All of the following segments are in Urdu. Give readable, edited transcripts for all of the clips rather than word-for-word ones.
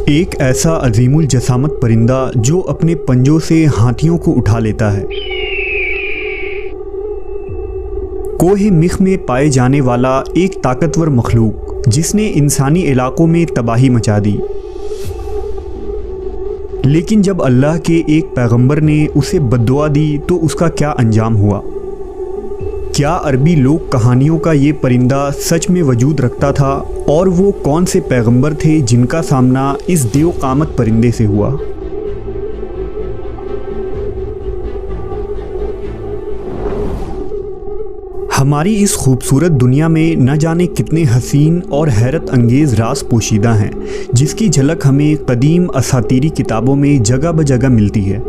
ایک ایسا عظیم الجسامت پرندہ جو اپنے پنجوں سے ہاتھیوں کو اٹھا لیتا ہے۔ کوہ مخ میں پائے جانے والا ایک طاقتور مخلوق جس نے انسانی علاقوں میں تباہی مچا دی، لیکن جب اللہ کے ایک پیغمبر نے اسے بددعا دی تو اس کا کیا انجام ہوا؟ کیا عربی لوک کہانیوں کا یہ پرندہ سچ میں وجود رکھتا تھا؟ اور وہ کون سے پیغمبر تھے جن کا سامنا اس دیو قامت پرندے سے ہوا؟ ہماری اس خوبصورت دنیا میں نہ جانے کتنے حسین اور حیرت انگیز راز پوشیدہ ہیں، جس کی جھلک ہمیں قدیم اساطیری کتابوں میں جگہ بجگہ ملتی ہے۔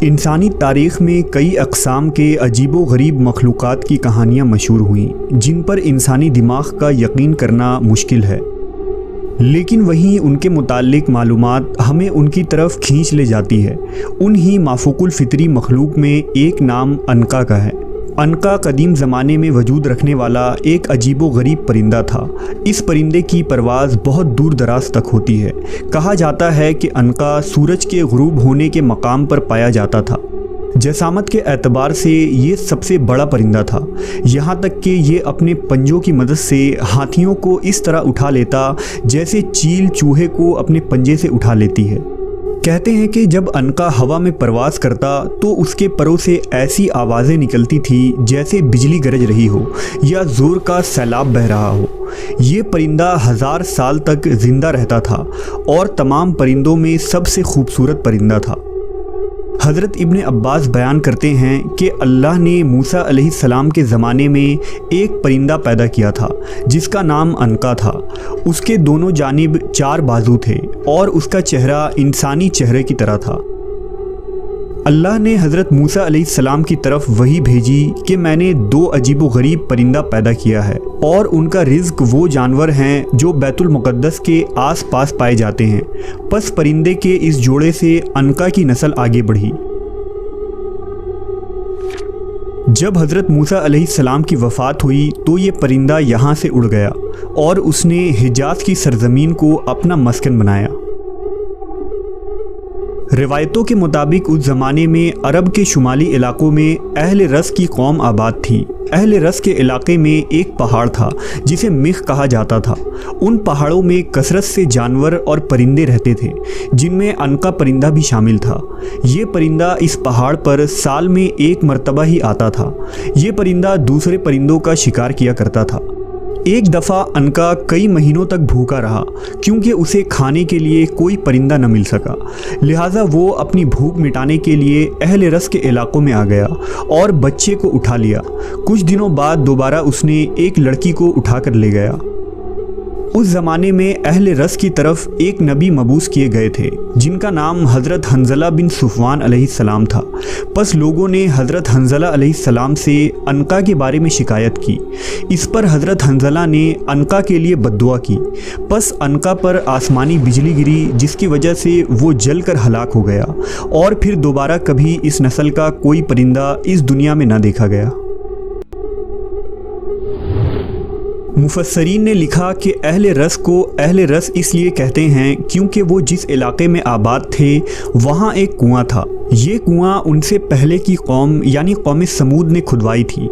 انسانی تاریخ میں کئی اقسام کے عجیب و غریب مخلوقات کی کہانیاں مشہور ہوئیں جن پر انسانی دماغ کا یقین کرنا مشکل ہے، لیکن وہیں ان کے متعلق معلومات ہمیں ان کی طرف کھینچ لے جاتی ہے۔ انہی مافوق الفطری مخلوق میں ایک نام عنقا کا ہے۔ عنقا قدیم زمانے میں وجود رکھنے والا ایک عجیب و غریب پرندہ تھا۔ اس پرندے کی پرواز بہت دور دراز تک ہوتی ہے۔ کہا جاتا ہے کہ عنقا سورج کے غروب ہونے کے مقام پر پایا جاتا تھا۔ جسامت کے اعتبار سے یہ سب سے بڑا پرندہ تھا، یہاں تک کہ یہ اپنے پنجوں کی مدد سے ہاتھیوں کو اس طرح اٹھا لیتا جیسے چیل چوہے کو اپنے پنجے سے اٹھا لیتی ہے۔ کہتے ہیں کہ جب عنقا ہوا میں پرواز کرتا تو اس کے پروں سے ایسی آوازیں نکلتی تھی جیسے بجلی گرج رہی ہو یا زور کا سیلاب بہہ رہا ہو۔ یہ پرندہ 1000 سال تک زندہ رہتا تھا اور تمام پرندوں میں سب سے خوبصورت پرندہ تھا۔ حضرت ابن عباس بیان کرتے ہیں کہ اللہ نے موسیٰ علیہ السلام کے زمانے میں ایک پرندہ پیدا کیا تھا جس کا نام عنقا تھا۔ اس کے دونوں جانب 4 بازو تھے اور اس کا چہرہ انسانی چہرے کی طرح تھا۔ اللہ نے حضرت موسیٰ علیہ السلام کی طرف وحی بھیجی کہ میں نے 2 عجیب و غریب پرندہ پیدا کیا ہے اور ان کا رزق وہ جانور ہیں جو بیت المقدس کے آس پاس پائے جاتے ہیں۔ پس پرندے کے اس جوڑے سے عنقا کی نسل آگے بڑھی۔ جب حضرت موسیٰ علیہ السلام کی وفات ہوئی تو یہ پرندہ یہاں سے اڑ گیا اور اس نے حجاز کی سرزمین کو اپنا مسکن بنایا۔ روایتوں کے مطابق اس زمانے میں عرب کے شمالی علاقوں میں اہل رس کی قوم آباد تھی۔ اہل رس کے علاقے میں ایک پہاڑ تھا جسے مخ کہا جاتا تھا۔ ان پہاڑوں میں کثرت سے جانور اور پرندے رہتے تھے جن میں عنقا پرندہ بھی شامل تھا۔ یہ پرندہ اس پہاڑ پر سال میں 1 مرتبہ ہی آتا تھا۔ یہ پرندہ دوسرے پرندوں کا شکار کیا کرتا تھا۔ ایک دفعہ عنقا کئی مہینوں تک بھوکا رہا کیونکہ اسے کھانے کے لیے کوئی پرندہ نہ مل سکا، لہٰذا وہ اپنی بھوک مٹانے کے لیے اہل رس کے علاقوں میں آ گیا اور بچے کو اٹھا لیا۔ کچھ دنوں بعد دوبارہ اس نے ایک لڑکی کو اٹھا کر لے گیا۔ اس زمانے میں اہل رس کی طرف ایک نبی مبعوث کیے گئے تھے جن کا نام حضرت حنظلہ بن صفوان علیہ السلام تھا۔ پس لوگوں نے حضرت حنظلہ علیہ السلام سے عنقا کے بارے میں شکایت کی۔ اس پر حضرت حنظلہ نے عنقا کے لیے بددعا کی۔ پس عنقا پر آسمانی بجلی گری جس کی وجہ سے وہ جل کر ہلاک ہو گیا اور پھر دوبارہ کبھی اس نسل کا کوئی پرندہ اس دنیا میں نہ دیکھا گیا۔ مفسرین نے لکھا کہ اہل رس کو اہل رس اس لیے کہتے ہیں کیونکہ وہ جس علاقے میں آباد تھے وہاں ایک کنواں تھا۔ یہ کنواں ان سے پہلے کی قوم یعنی قوم سمود نے کھدوائی تھی۔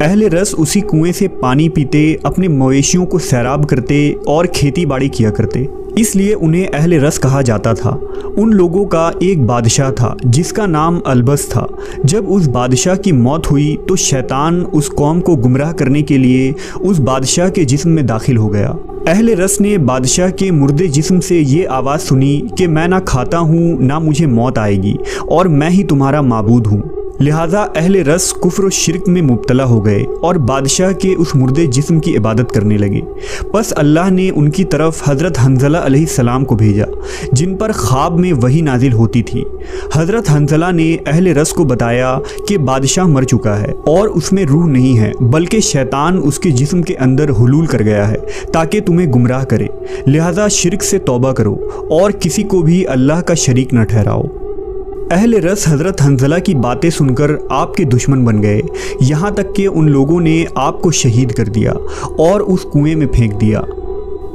اہل رس اسی کنویں سے پانی پیتے، اپنے مویشیوں کو سیراب کرتے اور کھیتی باڑی کیا کرتے، اس لیے انہیں اہل رس کہا جاتا تھا۔ ان لوگوں کا ایک بادشاہ تھا جس کا نام البس تھا۔ جب اس بادشاہ کی موت ہوئی تو شیطان اس قوم کو گمراہ کرنے کے لیے اس بادشاہ کے جسم میں داخل ہو گیا۔ اہل رس نے بادشاہ کے مردے جسم سے یہ آواز سنی کہ میں نہ کھاتا ہوں نہ مجھے موت آئے گی اور میں ہی تمہارا معبود ہوں۔ لہٰذا اہل رس کفر و شرک میں مبتلا ہو گئے اور بادشاہ کے اس مردے جسم کی عبادت کرنے لگے۔ پس اللہ نے ان کی طرف حضرت حنظلہ علیہ السلام کو بھیجا جن پر خواب میں وحی نازل ہوتی تھی۔ حضرت حنظلہ نے اہل رس کو بتایا کہ بادشاہ مر چکا ہے اور اس میں روح نہیں ہے بلکہ شیطان اس کے جسم کے اندر حلول کر گیا ہے تاکہ تمہیں گمراہ کرے، لہٰذا شرک سے توبہ کرو اور کسی کو بھی اللہ کا شریک نہ ٹھہراؤ۔ اہل رس حضرت حنظلہ کی باتیں سن کر آپ کے دشمن بن گئے، یہاں تک کہ ان لوگوں نے آپ کو شہید کر دیا اور اس کنویں میں پھینک دیا۔